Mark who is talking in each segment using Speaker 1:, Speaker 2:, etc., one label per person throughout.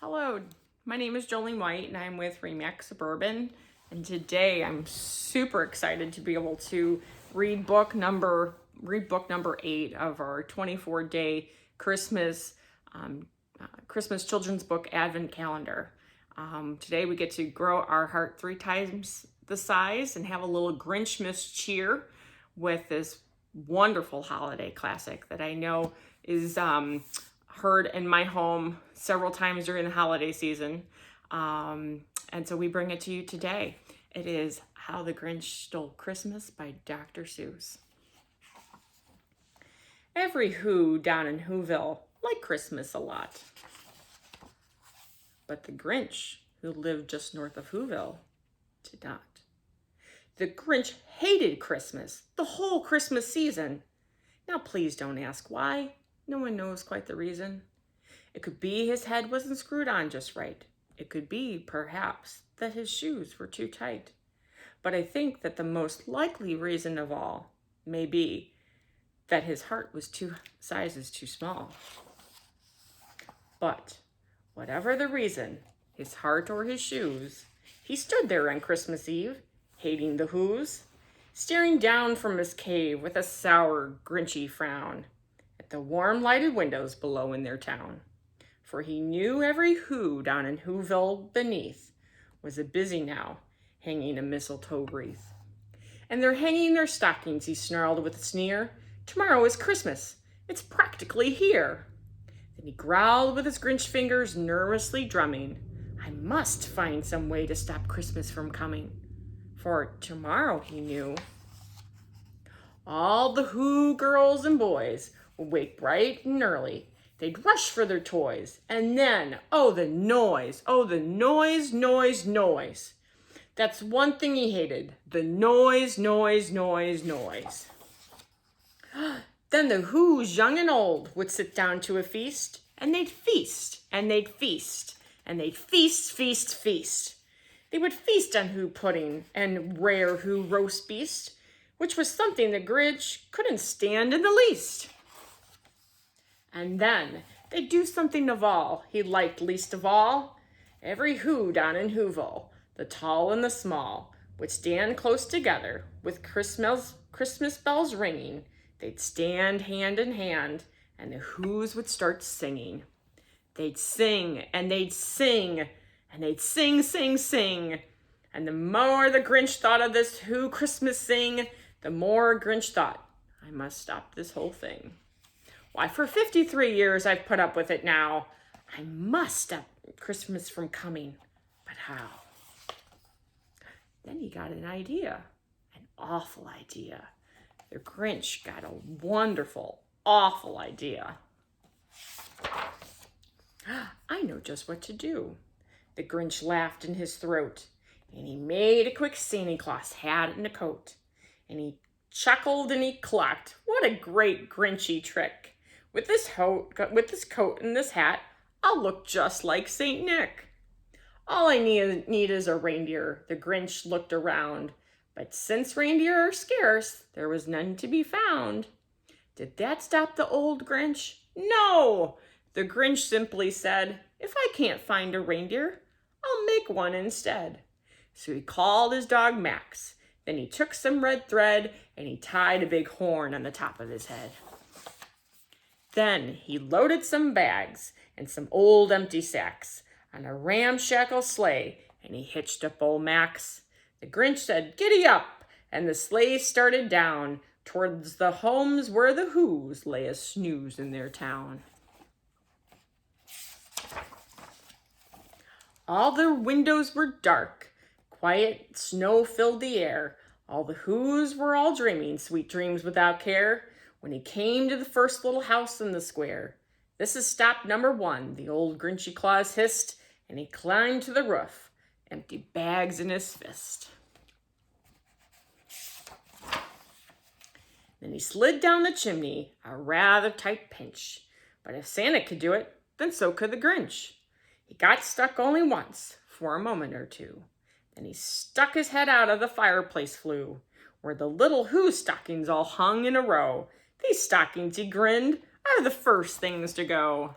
Speaker 1: Hello, my name is Jolene White and I'm with Remax Suburban, and today I'm super excited to be able to read book number 8 of our 24-day Christmas children's book Advent calendar. Today we get to grow our heart 3 times the size and have a little Grinch-mas cheer with this wonderful holiday classic that I know is heard in my home several times during the holiday season. And so we bring it to you today. It is How the Grinch Stole Christmas by Dr. Seuss. Every Who down in Whoville liked Christmas a lot. But the Grinch, who lived just north of Whoville, did not. The Grinch hated Christmas, the whole Christmas season. Now please don't ask why. No one knows quite the reason. It could be his head wasn't screwed on just right. It could be, perhaps, that his shoes were too tight. But I think that the most likely reason of all may be that his heart was 2 sizes too small. But whatever the reason, his heart or his shoes, he stood there on Christmas Eve, hating the Whos, staring down from his cave with a sour, grinchy frown at the warm lighted windows below in their town. For he knew every Who down in Whoville beneath was a busy now, hanging a mistletoe wreath. And they're hanging their stockings, he snarled with a sneer. Tomorrow is Christmas. It's practically here. Then he growled with his Grinch fingers nervously drumming. I must find some way to stop Christmas from coming. For tomorrow, he knew, all the Who girls and boys would wake bright and early. They'd rush for their toys. And then, oh, the noise. Oh, the noise, noise, noise. That's one thing he hated. The noise, noise, noise, noise. Then the Whos, young and old, would sit down to a feast. And they'd feast, and they'd feast, and they'd feast, feast, feast. They would feast on Who pudding and rare Who roast beast, which was something the Grinch couldn't stand in the least. And then they'd do something of all he liked least of all. Every Who down in Whoville, the tall and the small, would stand close together with Christmas bells ringing. They'd stand hand in hand, and the Whos would start singing. They'd sing, and they'd sing, and they'd sing, sing, sing. And the more the Grinch thought of this Who Christmas sing, the more Grinch thought, I must stop this whole thing. Why, for 53 years I've put up with it now. I must stop Christmas from coming. But how? Then he got an idea, an awful idea. The Grinch got a wonderful, awful idea. I know just what to do. The Grinch laughed in his throat, and he made a quick Santa Claus hat and a coat. And he chuckled and he clucked. What a great Grinchy trick. With this coat and this hat, I'll look just like Saint Nick. All I need is a reindeer. The Grinch looked around. But since reindeer are scarce, there was none to be found. Did that stop the old Grinch? No! The Grinch simply said, if I can't find a reindeer, I'll make one instead. So he called his dog Max. Then he took some red thread and he tied a big horn on the top of his head. Then he loaded some bags and some old empty sacks on a ramshackle sleigh, and he hitched up old Max. The Grinch said, giddy up, and the sleigh started down towards the homes where the Whos lay a snooze in their town. All the windows were dark. Quiet snow filled the air. All the Whos were all dreaming sweet dreams without care. When he came to the first little house in the square, this is stop number 1, the old Grinchy Claus hissed, and he climbed to the roof, empty bags in his fist. Then he slid down the chimney, a rather tight pinch. But if Santa could do it, then so could the Grinch. He got stuck only once, for a moment or two. Then he stuck his head out of the fireplace flue, where the little Who stockings all hung in a row. These stockings, he grinned, are the first things to go.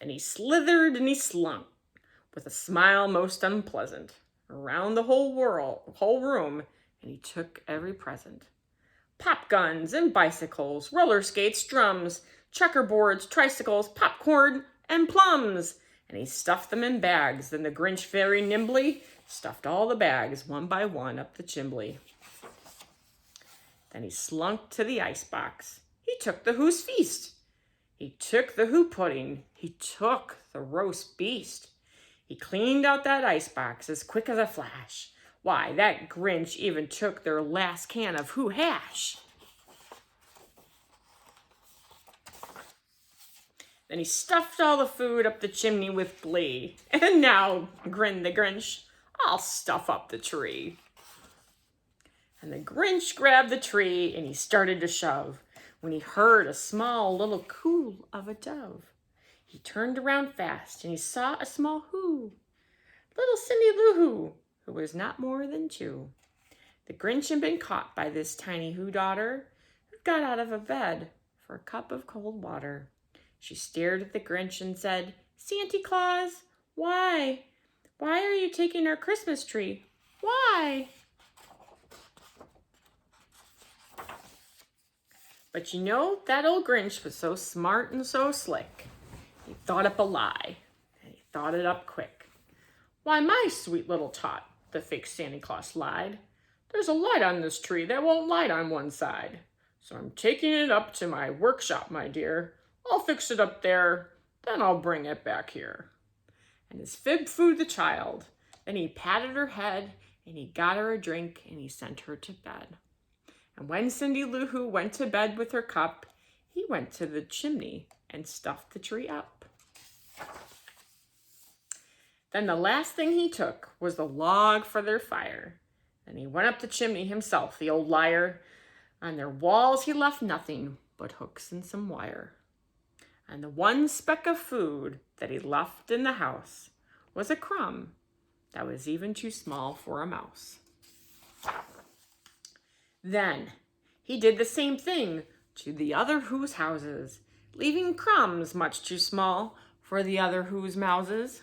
Speaker 1: Then he slithered and he slunk, with a smile most unpleasant, around the whole room, and he took every present. Pop guns and bicycles, roller skates, drums, checkerboards, tricycles, popcorn, and plums. And he stuffed them in bags. Then the Grinch very nimbly stuffed all the bags one by one up the chimbley. Then he slunk to the icebox. He took the Who's feast. He took the Who pudding. He took the roast beast. He cleaned out that icebox as quick as a flash. Why, that Grinch even took their last can of Who hash. Then he stuffed all the food up the chimney with glee. And now, grinned the Grinch, I'll stuff up the tree. And the Grinch grabbed the tree and he started to shove when he heard a small little coo of a dove. He turned around fast and he saw a small Who, little Cindy Lou who was not more than 2. The Grinch had been caught by this tiny Who daughter who got out of a bed for a cup of cold water. She stared at the Grinch and said, Santa Claus, why? Why are you taking our Christmas tree? Why? But you know, that old Grinch was so smart and so slick. He thought up a lie, and he thought it up quick. Why, my sweet little tot, the fake Santa Claus lied. There's a light on this tree that won't light on one side. So I'm taking it up to my workshop, my dear. I'll fix it up there, then I'll bring it back here. And his fib fooled the child. Then he patted her head, and he got her a drink, and he sent her to bed. And when Cindy Lou Who went to bed with her cup, he went to the chimney and stuffed the tree up. Then the last thing he took was the log for their fire. And he went up the chimney himself, the old liar. On their walls he left nothing but hooks and some wire. And the one speck of food that he left in the house was a crumb that was even too small for a mouse. Then he did the same thing to the other Who's houses, leaving crumbs much too small for the other Who's mouses.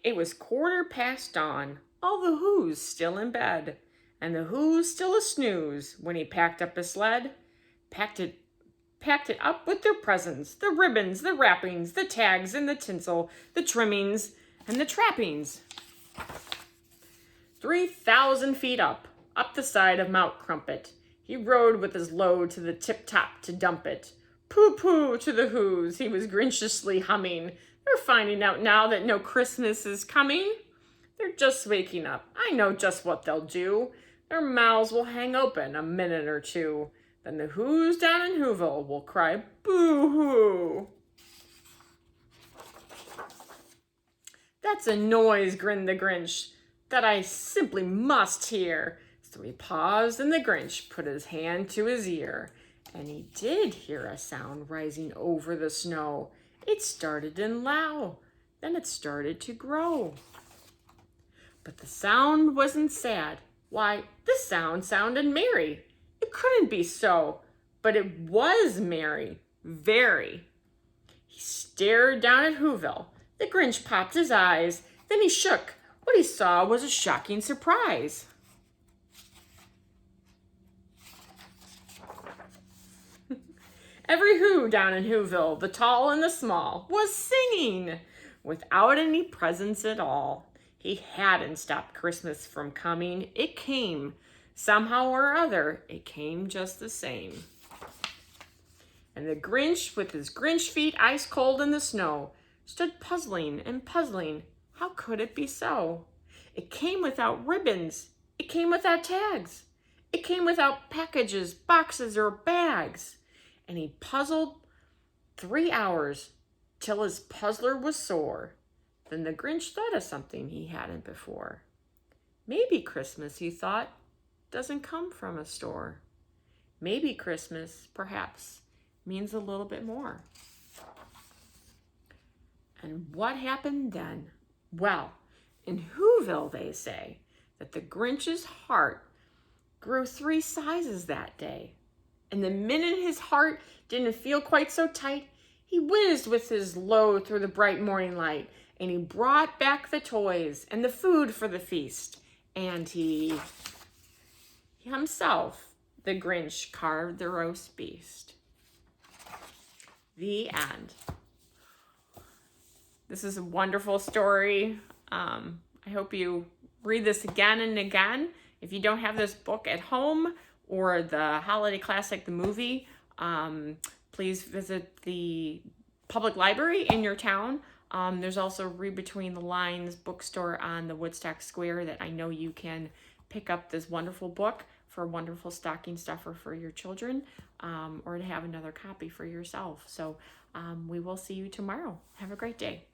Speaker 1: It was 1/4 dawn, all the Who's still in bed, and the Who's still a snooze when he packed up his sled, packed it up with their presents, the ribbons, the wrappings, the tags and the tinsel, the trimmings and the trappings. 3,000 feet up the side of Mount Crumpet, he rode with his load to the tip-top to dump it. Pooh-pooh to the Who's, he was grinchiously humming. They're finding out now that no Christmas is coming. They're just waking up. I know just what they'll do. Their mouths will hang open a minute or two. Then the Who's down in Whoville will cry, boo-hoo. That's a noise, grinned the Grinch, that I simply must hear. So he paused and the Grinch put his hand to his ear. And he did hear a sound rising over the snow. It started in low, then it started to grow. But the sound wasn't sad. Why, the sound sounded merry. It couldn't be so, but it was merry, very. He stared down at Whoville. The Grinch popped his eyes, then he shook. What he saw was a shocking surprise. Every Who down in Whoville, the tall and the small, was singing without any presents at all. He hadn't stopped Christmas from coming. It came. Somehow or other, it came just the same. And the Grinch, with his Grinch feet ice cold in the snow, stood puzzling and puzzling. How could it be so? It came without ribbons. It came without tags. It came without packages, boxes, or bags. And he puzzled 3 hours till his puzzler was sore. Then the Grinch thought of something he hadn't before. Maybe Christmas, he thought, doesn't come from a store. Maybe Christmas, perhaps, means a little bit more. And what happened then? Well, in Whoville, they say that the Grinch's heart grew 3 sizes that day. And the minute his heart didn't feel quite so tight, he whizzed with his load through the bright morning light, and he brought back the toys and the food for the feast. And he himself, the Grinch, carved the roast beast. The end. This is a wonderful story. I hope you read this again and again. If you don't have this book at home or the Holiday Classic, the movie, please visit the public library in your town. There's also Read Between the Lines bookstore on the Woodstock Square that I know you can pick up this wonderful book for a wonderful stocking stuffer for your children, or to have another copy for yourself. So we will see you tomorrow. Have a great day.